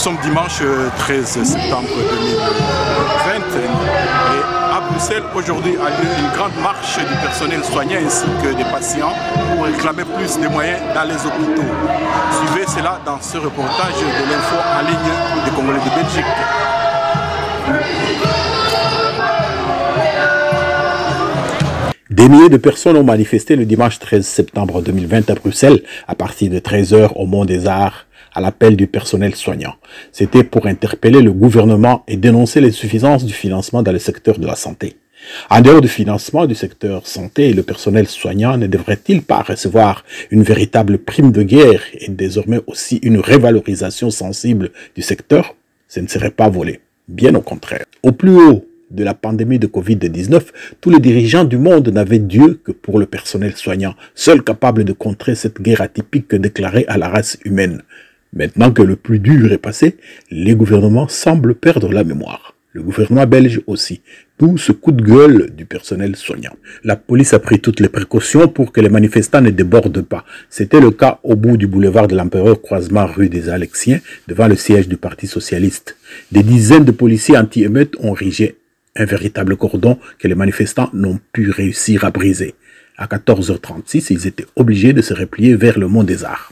sommes dimanche 13 septembre 2020 et à Bruxelles aujourd'hui a lieu une grande marche du personnel soignant ainsi que des patients pour réclamer plus de moyens dans les hôpitaux. Suivez cela dans ce reportage de l'info en ligne des Congolais de Belgique. Des milliers de personnes ont manifesté le dimanche 13 septembre 2020 à Bruxelles à partir de 13 h au Mont des Arts à l'appel du personnel soignant. C'était pour interpeller le gouvernement et dénoncer l'insuffisance du financement dans le secteur de la santé. En dehors du financement du secteur santé, le personnel soignant ne devrait-il pas recevoir une véritable prime de guerre et désormais aussi une révalorisation sensible du secteur? Ce ne serait pas volé, bien au contraire. Au plus haut de la pandémie de Covid-19, tous les dirigeants du monde n'avaient Dieu que pour le personnel soignant, seul capable de contrer cette guerre atypique déclarée à la race humaine. Maintenant que le plus dur est passé, les gouvernements semblent perdre la mémoire. Le gouvernement belge aussi, d'où ce coup de gueule du personnel soignant. La police a pris toutes les précautions pour que les manifestants ne débordent pas. C'était le cas au bout du boulevard de l'Empereur, croisement rue des Alexiens, devant le siège du Parti socialiste. Des dizaines de policiers anti-émeutes ont érigé un véritable cordon que les manifestants n'ont pu réussir à briser. À 14 h 36, ils étaient obligés de se replier vers le Mont des Arts.